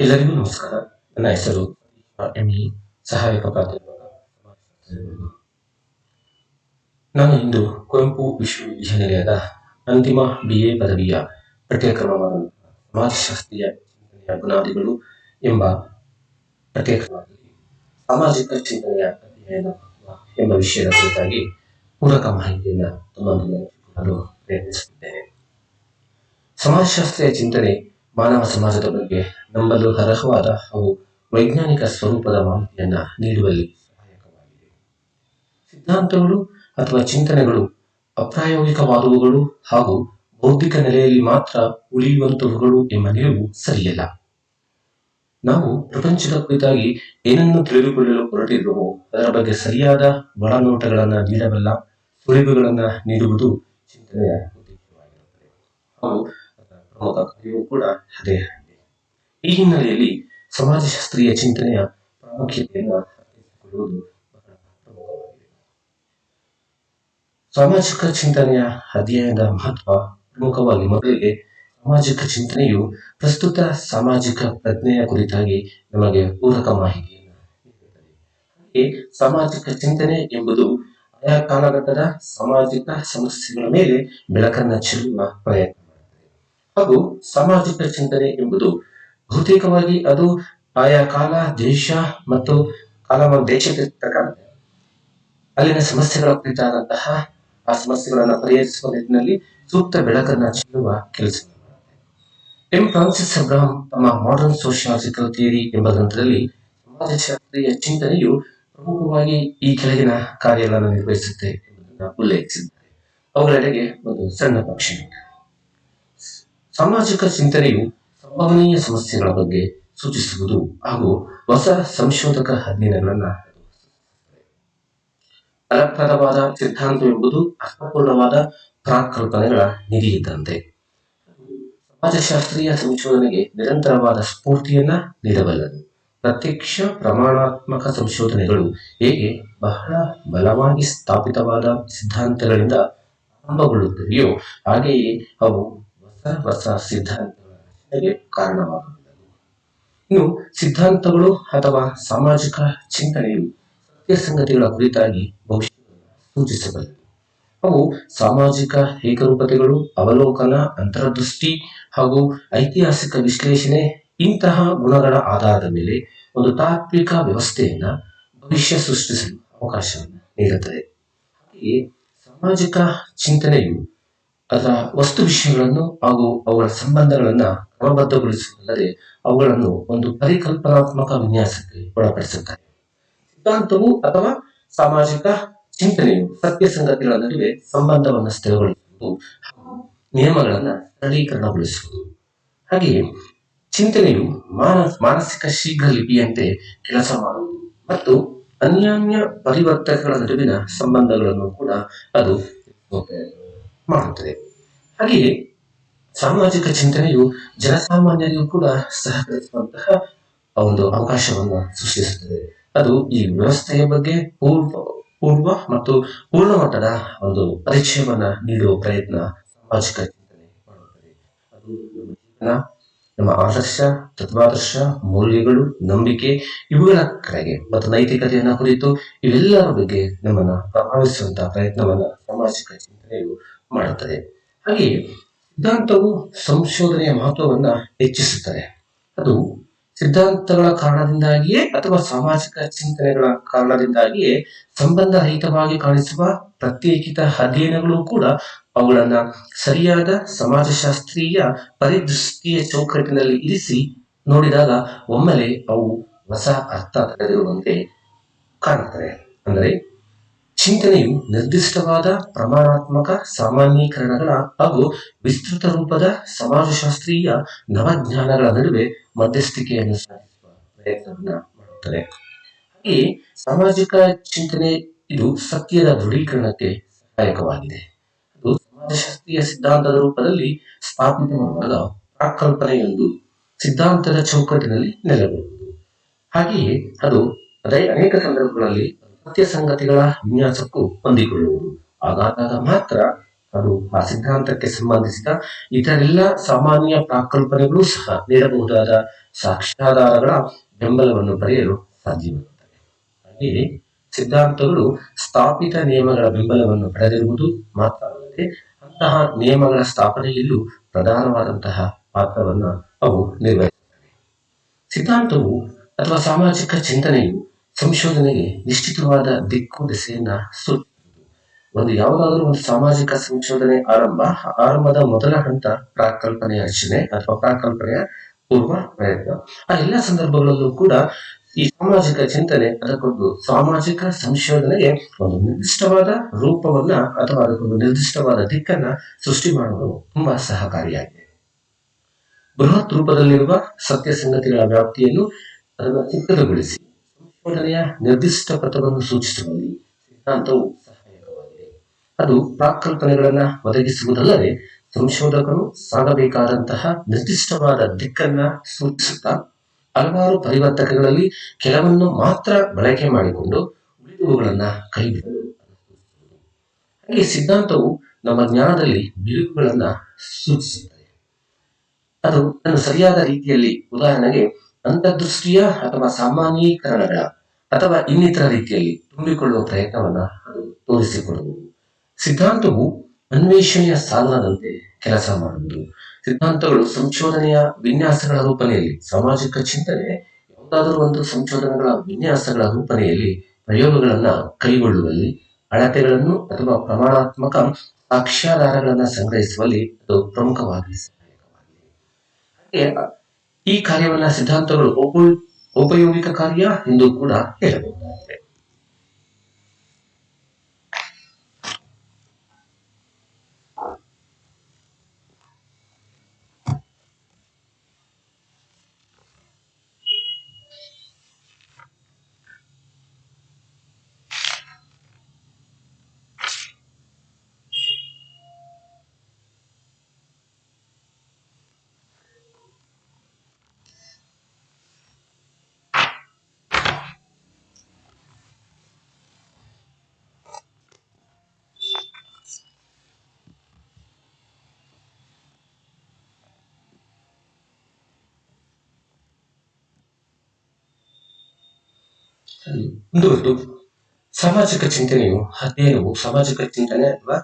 ಎಲ್ಲರಿಗೂ ನಮಸ್ಕಾರ. ನನ್ನ ಹೆಸರು ಎಂ.ಇ. ಸಹಾಯಕ ಪ್ರಾಧ್ಯಾಪಕ. ನಾನು ಇಂದು ಕುವೆಂಪು ವಿಶ್ವವಿದ್ಯಾನಿಲಯದ ಅಂತಿಮ BA ಪದವಿಯ ಪಠ್ಯಕ್ರಮವಾದ ಸಮಾಜಶಾಸ್ತ್ರೀಯ ಚಿಂತನೆಯ ಬುನಾದಿಗಳು ಎಂಬ ಪಠ್ಯಕ್ರಮದಲ್ಲಿ ಸಾಮಾಜಿಕ ಚಿಂತನೆಯ ಅಧ್ಯಯನ ಎಂಬ ವಿಷಯದ ಕುರಿತಾಗಿ ಪೂರಕ ಮಾಹಿತಿಯನ್ನು ತಮ್ಮೊಂದಿಗೆ ಹಂಚಿಕೊಳ್ಳಲು ಪ್ರಯತ್ನಿಸುತ್ತಿದ್ದೇನೆ. ಸಮಾಜಶಾಸ್ತ್ರೀಯ ಚಿಂತನೆ ಮಾನವ ಸಮಾಜದ ಬಗ್ಗೆ ನಂಬಲು ಅರ್ಹವಾದ ಹಾಗೂ ವೈಜ್ಞಾನಿಕ ಸ್ವರೂಪದ ಮಾಹಿತಿಯನ್ನು ನೀಡುವಲ್ಲಿ ಸಹಾಯಕವಾಗಿದೆ. ಸಿದ್ಧಾಂತಗಳು ಅಥವಾ ಚಿಂತನೆಗಳು ಅಪ್ರಾಯೋಗಿಕವಾದವುಗಳು ಹಾಗೂ ಬೌದ್ಧಿಕ ನೆಲೆಯಲ್ಲಿ ಮಾತ್ರ ಉಳಿಯುವಂತಹವುಗಳು ಎಂಬ ನಿಲುವು ಸರಿಯಲ್ಲ. ನಾವು ಪ್ರಪಂಚದ ಕುರಿತಾಗಿ ಏನನ್ನು ತಿಳಿದುಕೊಳ್ಳಲು ಹೊರಟಿರುವೋ ಅದರ ಬಗ್ಗೆ ಸರಿಯಾದ ಒಳನೋಟಗಳನ್ನು ನೀಡಬಲ್ಲ ಸುಳಿವುಗಳನ್ನು ನೀಡುವುದು ಚಿಂತನೆಯ ಉದ್ದೇಶವಾಗಿರುತ್ತದೆ ಹಾಗೂ ಅದರ ಪ್ರಮುಖ ಕಾರ್ಯವೂ ಕೂಡ ಅದೇ ಆಗಿದೆ. ಈ ಹಿನ್ನೆಲೆಯಲ್ಲಿ ಸಮಾಜಶಾಸ್ತ್ರೀಯ ಚಿಂತನೆಯ ಪ್ರಾಮುಖ್ಯತೆಯನ್ನು ಅರ್ಥೈಸಿಕೊಳ್ಳುವುದು ಬಹಳ ಪ್ರಮುಖವಾಗಿದೆ. ಸಾಮಾಜಿಕ ಚಿಂತನೆಯ ಅಧ್ಯಯನದ ಮಹತ್ವ ಪ್ರಮುಖವಾಗಿ ಮೊದಲಿಗೆ ಸಾಮಾಜಿಕ ಚಿಂತನೆಯು ಪ್ರಸ್ತುತ ಸಾಮಾಜಿಕ ಪ್ರಜ್ಞೆಯ ಕುರಿತಾಗಿ ನಮಗೆ ಪೂರಕ ಮಾಹಿತಿಯನ್ನು ನೀಡುತ್ತದೆ. ಹಾಗೆ ಸಾಮಾಜಿಕ ಚಿಂತನೆ ಎಂಬುದು ಆಯಾ ಕಾಲಘಟ್ಟದ ಸಾಮಾಜಿಕ ಸಮಸ್ಯೆಗಳ ಮೇಲೆ ಬೆಳಕನ್ನು ಚೆಲ್ಲುವ ಪ್ರಯತ್ನ ಮಾಡುತ್ತದೆ. ಹಾಗೂ ಸಾಮಾಜಿಕ ಚಿಂತನೆ ಎಂಬುದು ಬಹುತೇಕವಾಗಿ ಅದು ಆಯಾ ಕಾಲ, ದೇಶ ಮತ್ತು ದೇಶದಲ್ಲಿರ್ತಕ್ಕಂಥ ಅಲ್ಲಿನ ಸಮಸ್ಯೆಗಳ ಕುರಿತಾದಂತಹ ಆ ಸಮಸ್ಯೆಗಳನ್ನು ಪರಿಹರಿಸುವ ನಿಟ್ಟಿನಲ್ಲಿ ಸೂಕ್ತ ಬೆಳಕನ್ನು ಚೆಲ್ಲುವ ಕೆಲಸ ಮಾಡುತ್ತೆ. ಎಂ. ಫ್ರಾನ್ಸಿಸ್ ಅಬ್ರಹಾಂ ತಮ್ಮ ಮಾಡರ್ನ್ ಸೋಶಿಯಾಲಜಿಕಲ್ ಥಿಯರಿ ಎಂಬ ಗ್ರಂಥದಲ್ಲಿ ಸಮಾಜಶಾಸ್ತ್ರೀಯ ಚಿಂತನೆಯು ಪ್ರಮುಖವಾಗಿ ಈ ಕೆಳಗಿನ ಕಾರ್ಯಗಳನ್ನು ನಿರ್ವಹಿಸುತ್ತೆ ಎಂಬುದನ್ನು ಉಲ್ಲೇಖಿಸಿದ್ದಾರೆ. ಅವುಗಳೆಡೆಗೆ ಒಂದು ಸಣ್ಣ ಪಕ್ಷಿ. ಸಾಮಾಜಿಕ ಚಿಂತನೆಯು ಸಂಭವನೀಯ ಸಮಸ್ಯೆಗಳ ಬಗ್ಗೆ ಸೂಚಿಸುವುದು ಹಾಗೂ ಹೊಸ ಸಂಶೋಧಕ ಅಧ್ಯಯನಗಳನ್ನು ಫಲಪ್ರದವಾದ ಸಿದ್ಧಾಂತವೆಂಬುದು ಅರ್ಥಪೂರ್ಣವಾದ ಪ್ರಾಕಲ್ಪನೆಗಳ ನಿಧಿ ಇದ್ದಂತೆ. ಸಮಾಜಶಾಸ್ತ್ರೀಯ ಸಂಶೋಧನೆಗೆ ನಿರಂತರವಾದ ಸ್ಫೂರ್ತಿಯನ್ನ ನೀಡಬಲ್ಲದು. ಪ್ರತ್ಯಕ್ಷ ಪ್ರಮಾಣಾತ್ಮಕ ಸಂಶೋಧನೆಗಳು ಹೇಗೆ ಬಹಳ ಬಲವಾಗಿ ಸ್ಥಾಪಿತವಾದ ಸಿದ್ಧಾಂತಗಳಿಂದ ಆರಂಭಗೊಳ್ಳುತ್ತವೆಯೋ ಹಾಗೆಯೇ ಅವು ಹೊಸ ಸಿದ್ಧಾಂತಗಳ ರಚನೆಗೆ ಕಾರಣವಾಗಬಲ್ಲದು. ಇನ್ನು ಸಿದ್ಧಾಂತಗಳು ಅಥವಾ ಸಾಮಾಜಿಕ ಚಿಂತನೆಯು ಸತ್ಯ ಸಂಗತಿಗಳ ಕುರಿತಾಗಿ ಭವಿಷ್ಯವನ್ನು ಸೂಚಿಸಬಲ್ಲದು. ಅವು ಸಾಮಾಜಿಕ ಏಕರೂಪತೆಗಳು, ಅವಲೋಕನ, ಅಂತರ್ದೃಷ್ಟಿ ಹಾಗೂ ಐತಿಹಾಸಿಕ ವಿಶ್ಲೇಷಣೆ ಇಂತಹ ಗುಣಗಳ ಆಧಾರದ ಮೇಲೆ ಒಂದು ತಾತ್ವಿಕ ವ್ಯವಸ್ಥೆಯನ್ನ ಭವಿಷ್ಯ ಸೃಷ್ಟಿಸಲು ಅವಕಾಶವನ್ನು ನೀಡುತ್ತದೆ. ಹಾಗೆಯೇ ಸಾಮಾಜಿಕ ಚಿಂತನೆಯು ಅದರ ವಸ್ತು ವಿಷಯಗಳನ್ನು ಹಾಗೂ ಅವುಗಳ ಸಂಬಂಧಗಳನ್ನು ಕ್ರಮಬದ್ಧಗೊಳಿಸುವುದಲ್ಲದೆ ಅವುಗಳನ್ನು ಒಂದು ಪರಿಕಲ್ಪನಾತ್ಮಕ ವಿನ್ಯಾಸಕ್ಕೆ ಒಳಪಡಿಸುತ್ತದೆ. ಸಿದ್ಧಾಂತವು ಅಥವಾ ಸಾಮಾಜಿಕ ಚಿಂತನೆಯು ಸತ್ಯ ಸಂಗತಿಗಳ ನಡುವೆ ಸಂಬಂಧವನ್ನು ಸ್ಥಿರಗೊಳಿಸುವುದು ಹಾಗೂ ನಿಯಮಗಳನ್ನು ಸರಳೀಕರಣಗೊಳಿಸುವುದು. ಹಾಗೆಯೇ ಚಿಂತನೆಯು ಮಾನಸಿಕ ಶೀಘ್ರ ಲಿಪಿಯಂತೆ ಕೆಲಸ ಮಾಡುವುದು ಮತ್ತು ಅನ್ಯಾನ್ಯ ಪರಿವರ್ತಕಗಳ ನಡುವಿನ ಸಂಬಂಧಗಳನ್ನು ಕೂಡ ಅದು ಮಾಡುತ್ತದೆ. ಹಾಗೆಯೇ ಸಾಮಾಜಿಕ ಚಿಂತನೆಯು ಜನಸಾಮಾನ್ಯರಿಗೂ ಕೂಡ ಸಹಕರಿಸುವಂತಹ ಒಂದು ಅವಕಾಶವನ್ನು ಸೃಷ್ಟಿಸುತ್ತದೆ. ಅದು ಈ ವ್ಯವಸ್ಥೆಯ ಬಗ್ಗೆ ಪೂರ್ವ ಮತ್ತು ಪೂರ್ಣ ಮಟ್ಟದ ಒಂದು ಪರಿಚಯವನ್ನ ನೀಡುವ ಪ್ರಯತ್ನ ಸಾಮಾಜಿಕ ಚಿಂತನೆ ಮಾಡುತ್ತದೆ. ಅದು ನಮ್ಮ ಜೀವನ, ನಮ್ಮ ಆದರ್ಶ, ತತ್ವಾದರ್ಶ, ಮೌಲ್ಯಗಳು, ನಂಬಿಕೆ ಇವುಗಳ ಕಡೆಗೆ ಮತ್ತು ನೈತಿಕತೆಯನ್ನ ಕುರಿತು ಇವೆಲ್ಲರ ಬಗ್ಗೆ ನಮ್ಮನ್ನ ಪ್ರಭಾವಿಸುವಂತಹ ಪ್ರಯತ್ನವನ್ನ ಸಾಮಾಜಿಕ ಚಿಂತನೆಯು ಮಾಡುತ್ತದೆ. ಹಾಗೆಯೇ ಸಿದ್ಧಾಂತವು ಸಂಶೋಧನೆಯ ಮಹತ್ವವನ್ನ ಹೆಚ್ಚಿಸುತ್ತದೆ. ಅದು ಸಿದ್ಧಾಂತಗಳ ಕಾರಣದಿಂದಾಗಿಯೇ ಅಥವಾ ಸಾಮಾಜಿಕ ಚಿಂತನೆಗಳ ಕಾರಣದಿಂದಾಗಿಯೇ ಸಂಬಂಧರಹಿತವಾಗಿ ಕಾಣಿಸುವ ಪ್ರತ್ಯೇಕಿತ ಅಧ್ಯಯನಗಳು ಕೂಡ ಅವುಗಳನ್ನ ಸರಿಯಾದ ಸಮಾಜಶಾಸ್ತ್ರೀಯ ಪರಿದೃಷ್ಟಿಯ ಚೌಕಟ್ಟಿನಲ್ಲಿ ಇರಿಸಿ ನೋಡಿದಾಗ ಒಮ್ಮೆಲೆ ಅವು ಹೊಸ ಅರ್ಥ ಪಡೆದಿರುವಂತೆ ಕಾಣುತ್ತವೆ. ಅಂದರೆ ಚಿಂತನೆಯು ನಿರ್ದಿಷ್ಟವಾದ ಪ್ರಮಾಣಾತ್ಮಕ ಸಾಮಾನ್ಯೀಕರಣಗಳ ಹಾಗೂ ವಿಸ್ತೃತ ರೂಪದ ಸಮಾಜಶಾಸ್ತ್ರೀಯ ನವಜ್ಞಾನಗಳ ನಡುವೆ ಮಧ್ಯಸ್ಥಿಕೆಯನ್ನು ಸಾಧಿಸುವ ಪ್ರಯತ್ನವನ್ನ ಮಾಡುತ್ತದೆ. ಹಾಗೆಯೇ ಸಾಮಾಜಿಕ ಚಿಂತನೆ ಇದು ಸತ್ಯದ ದೃಢೀಕರಣಕ್ಕೆ ಸಹಾಯಕವಾಗಿದೆ. ಅದು ಸಮಾಜಶಾಸ್ತ್ರೀಯ ಸಿದ್ಧಾಂತದ ರೂಪದಲ್ಲಿ ಸ್ಥಾಪಿತವಾದ ಪ್ರಾಕಲ್ಪನೆಯೊಂದು ಸಿದ್ಧಾಂತದ ಚೌಕಟ್ಟಿನಲ್ಲಿ ನೆಲೆಗೊಳ್ಳುವುದು. ಹಾಗೆಯೇ ಅದು ಅನೇಕ ಸಂದರ್ಭಗಳಲ್ಲಿ ಸತ್ಯ ಸಂಗತಿಗಳ ವಿನ್ಯಾಸಕ್ಕೂ ಹೊಂದಿಕೊಳ್ಳುವುದು. ಹಾಗಾದಾಗ ಮಾತ್ರ ಅದು ಆ ಸಿದ್ಧಾಂತಕ್ಕೆ ಸಂಬಂಧಿಸಿದ ಇತರೆಲ್ಲ ಸಾಮಾನ್ಯ ಪ್ರಾಕಲ್ಪನೆಗಳು ಸಹ ನೀಡಬಹುದಾದ ಸಾಕ್ಷ್ಯಾಧಾರಗಳ ಬೆಂಬಲವನ್ನು ಪಡೆಯಲು ಸಾಧ್ಯವಿರುತ್ತದೆ. ಹಾಗೆಯೇ ಸಿದ್ಧಾಂತಗಳು ಸ್ಥಾಪಿತ ನಿಯಮಗಳ ಬೆಂಬಲವನ್ನು ಪಡೆದಿರುವುದು ಮಾತ್ರವಲ್ಲದೆ ಅಂತಹ ನಿಯಮಗಳ ಸ್ಥಾಪನೆಯಲ್ಲೂ ಪ್ರಧಾನವಾದಂತಹ ಪಾತ್ರವನ್ನು ಅವು ನಿರ್ವಹಿಸುತ್ತವೆ. ಸಿದ್ಧಾಂತವು ಅಥವಾ ಸಾಮಾಜಿಕ ಚಿಂತನೆಯು ಸಂಶೋಧನೆಗೆ ನಿಶ್ಚಿತವಾದ ದಿಕ್ಕು ದೆಸೆಯನ್ನ ಸೂಚಿಸುತ್ತದೆ. ಯಾವುದಾದ್ರೂ ಒಂದು ಸಾಮಾಜಿಕ ಸಂಶೋಧನೆ ಆರಂಭದ ಮೊದಲ ಹಂತ ಪ್ರಾಕಲ್ಪನೆಯ ರಚನೆ ಅಥವಾ ಪ್ರಾಕಲ್ಪನೆಯ ಪೂರ್ವ ಪ್ರಯತ್ನ. ಆ ಎಲ್ಲ ಸಂದರ್ಭಗಳಲ್ಲೂ ಕೂಡ ಈ ಸಾಮಾಜಿಕ ಚಿಂತನೆ ಅದಕ್ಕೊಂದು ಸಾಮಾಜಿಕ ಸಂಶೋಧನೆಗೆ ಒಂದು ನಿರ್ದಿಷ್ಟವಾದ ರೂಪವನ್ನ ಅಥವಾ ಅದಕ್ಕೊಂದು ನಿರ್ದಿಷ್ಟವಾದ ದಿಕ್ಕನ್ನ ಸೃಷ್ಟಿ ಮಾಡುವುದು ತುಂಬಾ ಸಹಕಾರಿಯಾಗಿದೆ. ಬೃಹತ್ ರೂಪದಲ್ಲಿರುವ ಸತ್ಯ ಸಂಗತಿಗಳ ವ್ಯಾಪ್ತಿಯನ್ನು ಅದನ್ನು ಚಿಕ್ಕದುಗೊಳಿಸಿ ಸಂಶೋಧನೆಯ ನಿರ್ದಿಷ್ಟ ಪಥವನ್ನು ಸೂಚಿಸುವಲ್ಲಿ ಸಿದ್ಧಾಂತವು ಸಹಾಯಕವಾಗಿದೆ. ಅದು ಪ್ರಾಕಲ್ಪನೆಗಳನ್ನ ಒದಗಿಸುವುದಲ್ಲದೆ ಸಂಶೋಧಕನು ಸಾಗಬೇಕಾದಂತಹ ನಿರ್ದಿಷ್ಟವಾದ ದಿಕ್ಕನ್ನ ಸೂಚಿಸುತ್ತಾ ಹಲವಾರು ಪರಿವರ್ತಕಗಳಲ್ಲಿ ಕೆಲವನ್ನು ಮಾತ್ರ ಬಳಕೆ ಮಾಡಿಕೊಂಡು ಉಳಿದವುಗಳನ್ನ ಕೈಬಿಡಲು ಅನುಮತಿಸುವುದು. ಹಾಗೆ ಸಿದ್ಧಾಂತವು ನಮ್ಮ ಜ್ಞಾನದಲ್ಲಿ ಬಿರುಕುಗಳನ್ನ ಸೂಚಿಸುತ್ತದೆ. ಅದನ್ನು ಸರಿಯಾದ ರೀತಿಯಲ್ಲಿ, ಉದಾಹರಣೆಗೆ ಅಂತರ್ದೃಷ್ಟಿಯ ಅಥವಾ ಸಾಮಾನ್ಯೀಕರಣಗಳ ಅಥವಾ ಇನ್ನಿತರ ರೀತಿಯಲ್ಲಿ ತುಂಬಿಕೊಳ್ಳುವ ಪ್ರಯತ್ನವನ್ನ ಅದು ತೋರಿಸಿಕೊಡುವುದು. ಸಿದ್ಧಾಂತವು ಅನ್ವೇಷಣೆಯ ಸಾಧನದಂತೆ ಕೆಲಸ ಮಾಡುವುದು. ಸಿದ್ಧಾಂತಗಳು ಸಂಶೋಧನೆಯ ವಿನ್ಯಾಸಗಳ ರೂಪನೆಯಲ್ಲಿ, ಸಾಮಾಜಿಕ ಚಿಂತನೆ ಯಾವುದಾದರೂ ಒಂದು ಸಂಶೋಧನೆಗಳ ವಿನ್ಯಾಸಗಳ ರೂಪನೆಯಲ್ಲಿ ಪ್ರಯೋಗಗಳನ್ನ ಕೈಗೊಳ್ಳುವಲ್ಲಿ, ಅಳತೆಗಳನ್ನು ಅಥವಾ ಪ್ರಮಾಣಾತ್ಮಕ ಸಾಕ್ಷ್ಯಾಧಾರಗಳನ್ನ ಸಂಗ್ರಹಿಸುವಲ್ಲಿ ಅದು ಪ್ರಮುಖವಾಗಿ ಸಹಾಯಕವಾಗಿದೆ. ಹಾಗೆ ಈ ಕಾರ್ಯವನ್ನ ಸಿದ್ಧಾಂತಗಳು ಉಪಯೋಗಿಕ ಕಾರ್ಯ ಎಂದು ಕೂಡ ಹೇಳಬಹುದಾಗಿದೆ. ಮುಂದುವರೆದು ಸಾಮಾಜಿಕ ಚಿಂತನೆಯು ಸಾಮಾಜಿಕ ಚಿಂತನೆ ಅಥವಾ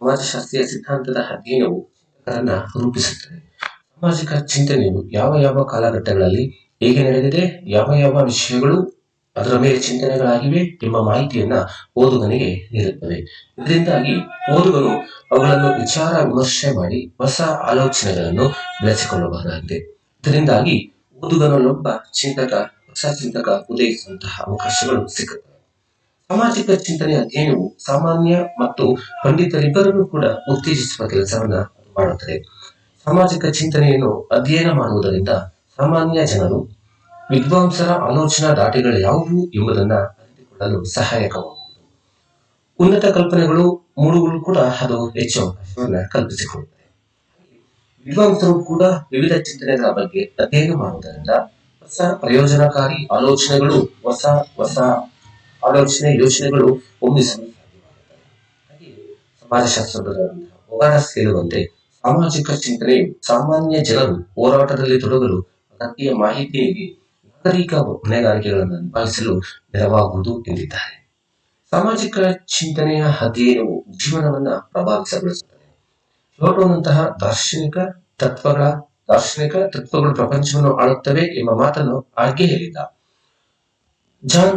ಸಮಾಜಶಾಸ್ತ್ರೀಯ ಸಿದ್ಧಾಂತದ ಅಧ್ಯಯನವು ಚಿಂತಕರನ್ನ ರೂಪಿಸುತ್ತದೆ. ಸಾಮಾಜಿಕ ಚಿಂತನೆಯು ಯಾವ ಯಾವ ಕಾಲಘಟ್ಟಗಳಲ್ಲಿ ಹೇಗೆ ನಡೆದಿದೆ, ಯಾವ ಯಾವ ವಿಷಯಗಳು ಅದರ ಮೇಲೆ ಚಿಂತನೆಗಳಾಗಿವೆ ಎಂಬ ಮಾಹಿತಿಯನ್ನ ಓದುಗನಿಗೆ ನೀಡುತ್ತವೆ. ಇದರಿಂದಾಗಿ ಓದುಗನು ಅವುಗಳನ್ನು ವಿಚಾರ ವಿಮರ್ಶೆ ಮಾಡಿ ಹೊಸ ಆಲೋಚನೆಗಳನ್ನು ಬೆಳೆಸಿಕೊಳ್ಳಬಹುದಾಗಿದೆ. ಇದರಿಂದಾಗಿ ಓದುಗನಲ್ಲೊಬ್ಬ ಹೊಸ ಚಿಂತಕ ಉದಯಿಸುವಂತಹ ಅವಕಾಶಗಳು ಸಿಗುತ್ತವೆ. ಸಾಮಾಜಿಕ ಚಿಂತನೆಯ ಅಧ್ಯಯನವು ಸಾಮಾನ್ಯ ಮತ್ತು ಪಂಡಿತರಿಬ್ಬರನ್ನು ಕೂಡ ಉತ್ತೇಜಿಸುವ ಕೆಲಸವನ್ನ ಮಾಡುತ್ತದೆ. ಸಾಮಾಜಿಕ ಚಿಂತನೆಯನ್ನು ಅಧ್ಯಯನ ಮಾಡುವುದರಿಂದ ಸಾಮಾನ್ಯ ಜನರು ವಿದ್ವಾಂಸರ ಆಲೋಚನಾ ದಾಟಿಗಳು ಯಾವುವು ಎಂಬುದನ್ನ ಅರಿತುಕೊಳ್ಳಲು ಸಹಾಯಕವಾಗುವುದು. ಉನ್ನತ ಕಲ್ಪನೆಗಳು ಮೂಡುಗಳು ಕೂಡ ಅದು ಹೆಚ್ಚು ಅವಕಾಶವನ್ನ ಕಲ್ಪಿಸಿಕೊಡುತ್ತದೆ. ವಿದ್ವಾಂಸರು ಕೂಡ ವಿವಿಧ ಚಿಂತನೆಗಳ ಬಗ್ಗೆ ಅಧ್ಯಯನ ಮಾಡುವುದರಿಂದ ಹೊಸ ಪ್ರಯೋಜನಕಾರಿ ಆಲೋಚನೆಗಳು, ಹೊಸ ಆಲೋಚನೆ ಯೋಚನೆಗಳು ಹೊಂದಿಸಲು ಸಾಧ್ಯವಾಗುತ್ತದೆ. ಹಾಗೆ ಸಮಾಜಶಾಸ್ತ್ರದ ಒಗಾರಸ್ ಹೇಳುವಂತೆ ಸಾಮಾಜಿಕ ಚಿಂತನೆಯು ಸಾಮಾನ್ಯ ಜನರು ಹೋರಾಟದಲ್ಲಿ ತೊಡಗಲು ಅಗತ್ಯ ಮಾಹಿತಿ ನೀಡಿ ನಾಗರಿಕ ಹೊಣೆಗಾರಿಕೆಗಳನ್ನು ನಿಭಾಯಿಸಲು ನೆರವಾಗುವುದು ಎಂದಿದ್ದಾರೆ. ಸಾಮಾಜಿಕ ಚಿಂತನೆಯ ಅಧ್ಯಯನವು ಜೀವನವನ್ನ ಪ್ರಭಾವಿಸಗೊಳಿಸುತ್ತದೆ. ಪ್ಲೇಟೋನಂತಹ ದಾರ್ಶನಿಕ ತತ್ವಗಳು ಪ್ರಪಂಚವನ್ನು ಆಳುತ್ತವೆ ಎಂಬ ಮಾತನ್ನು ಆಗ್ಗೆ ಹೇಳಿದ್ದ. ಜಾನ್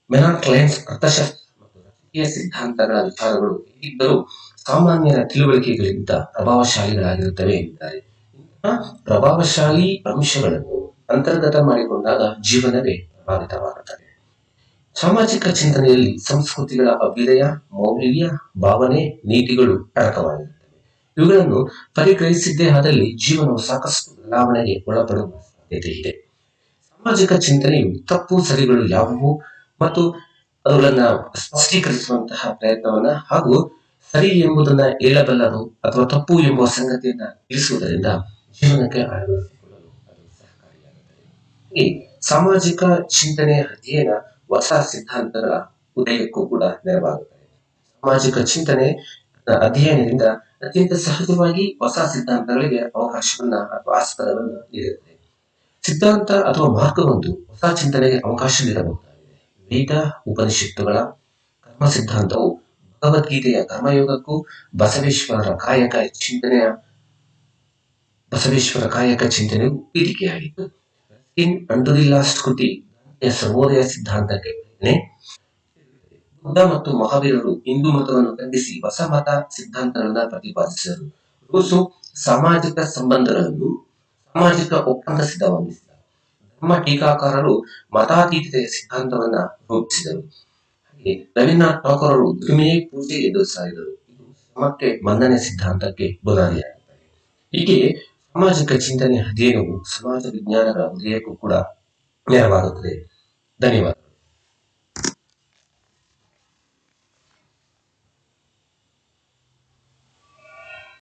ಮೆನಾರ್ಡ್ ಕ್ಲೈನ್ಸ್ ಅರ್ಥಶಾಸ್ತ್ರ ಮತ್ತು ರಾಜಕೀಯ ಸಿದ್ಧಾಂತಗಳ ವಿಚಾರಗಳು ಹೇಗಿದ್ದರೂ ಸಾಮಾನ್ಯರ ತಿಳುವಳಿಕೆಗಳಿಗಿಂತ ಪ್ರಭಾವಶಾಲಿಗಳಾಗಿರುತ್ತವೆ ಎಂದಿದ್ದಾರೆ. ಪ್ರಭಾವಶಾಲಿ ಅಂಶಗಳನ್ನು ಅಂತರ್ಗತ ಮಾಡಿಕೊಂಡಾಗ ಜೀವನವೇ ಪ್ರಭಾವಿತವಾಗುತ್ತದೆ. ಸಾಮಾಜಿಕ ಚಿಂತನೆಯಲ್ಲಿ ಸಂಸ್ಕೃತಿಗಳ ಅಭ್ಯುದಯ, ಮೌಲ್ಯ, ಭಾವನೆ, ನೀತಿಗಳು ಅಡಕವಾಗಿರುತ್ತವೆ. ಇವುಗಳನ್ನು ಪರಿಗ್ರಹಿಸಿದ್ದೇ ಆದಲ್ಲಿ ಜೀವನವು ಸಾಕಷ್ಟು ಬದಲಾವಣೆಗೆ ಒಳಪಡುವ ಸಾಧ್ಯತೆ ಇದೆ. ಸಾಮಾಜಿಕ ಚಿಂತನೆಯು ತಪ್ಪು ಸರಿಗಳು ಯಾವುವು ಮತ್ತು ಅವುಗಳನ್ನ ಸ್ಪಷ್ಟೀಕರಿಸುವಂತಹ ಪ್ರಯತ್ನವನ್ನ ಹಾಗೂ ಸರಿ ಎಂಬುದನ್ನ ಹೇಳಬಲ್ಲರು ಅಥವಾ ತಪ್ಪು ಎಂಬುವ ಸಂಗತಿಯನ್ನ ತಿಳಿಸುವುದರಿಂದ ಜೀವನಕ್ಕೆ ಅಳವಡಿಸಿಕೊಳ್ಳಲು ಅದು ಸಹಕಾರಿಯಾಗುತ್ತದೆ. ಈ ಸಾಮಾಜಿಕ ಚಿಂತನೆಯ ಅಧ್ಯಯನ ಹೊಸ ಸಿದ್ಧಾಂತಗಳ ಉದಯಕ್ಕೂ ಕೂಡ ನೆರವಾಗುತ್ತದೆ. ಸಾಮಾಜಿಕ ಚಿಂತನೆ ಅಧ್ಯಯನದಿಂದ ಅತ್ಯಂತ ಸಹಜವಾಗಿ ಹೊಸ ಸಿದ್ಧಾಂತಗಳಿಗೆ ಅವಕಾಶವನ್ನ ಅಥವಾ ಆಸ್ಪದವನ್ನ ನೀಡುತ್ತದೆ. ಸಿದ್ಧಾಂತ ಅಥವಾ ಮಾರ್ಗವೊಂದು ಹೊಸ ಚಿಂತನೆಗೆ ಅವಕಾಶ ನೀಡಬಹುದಾಗಿದೆ. ವೇದ ಉಪನಿಷತ್ತುಗಳ ಕರ್ಮ ಸಿದ್ಧಾಂತವು ಭಗವದ್ಗೀತೆಯ ಕರ್ಮಯೋಗಕ್ಕೂ ಬಸವೇಶ್ವರರ ಕಾಯಕ ಚಿಂತನೆಯ ಚಿಂತನೆಯು ಪೀಠಿಕೆಯಾಗಿತ್ತು. ಇನ್ ಅಂಟು ದಿ ಲಾಸ್ಟ್ ಕೃತಿ ಸರ್ವೋದಯ ಸಿದ್ಧಾಂತಕ್ಕೆ ಪ್ರೇರಣೆ. ಬುದ್ಧ ಮತ್ತು ಮಹಾವೀರರು ಹಿಂದೂ ಮತವನ್ನು ಖಂಡಿಸಿ ಹೊಸ ಮತ ಸಿದ್ಧಾಂತಗಳನ್ನ ಪ್ರತಿಪಾದಿಸಿದರು. ರೂಸು ಸಾಮಾಜಿಕ ಸಂಬಂಧಗಳನ್ನು ಸಾಮಾಜಿಕ ಒಪ್ಪಂದ ಸಿದ್ಧವಾಗಿಸಿದರು. ಧರ್ಮ ಟೀಕಾಕಾರರು ಮತಾತೀತತೆಯ ಸಿದ್ಧಾಂತವನ್ನ ರೂಪಿಸಿದರು. ಹಾಗೆ ರವೀಂದ್ರನಾಥ್ ಠಾಕೂರರು ದುಡಿಮೆಯೇ ಪೂಜೆ ಎಂದು ಸಾರಿದರು. ಇದು ಶ್ರಮಕ್ಕೆ ಬಂಧನ ಸಿದ್ಧಾಂತಕ್ಕೆ ಬುನಾದಿಯಾಗುತ್ತದೆ. ಹೀಗೆ ಸಾಮಾಜಿಕ ಚಿಂತನೆ ಅಧ್ಯಯನವು ಸಮಾಜ ವಿಜ್ಞಾನಗಳ ಉದಯಕ್ಕೂ ಕೂಡ ನೆರವಾಗುತ್ತದೆ. ಧನ್ಯವಾದ.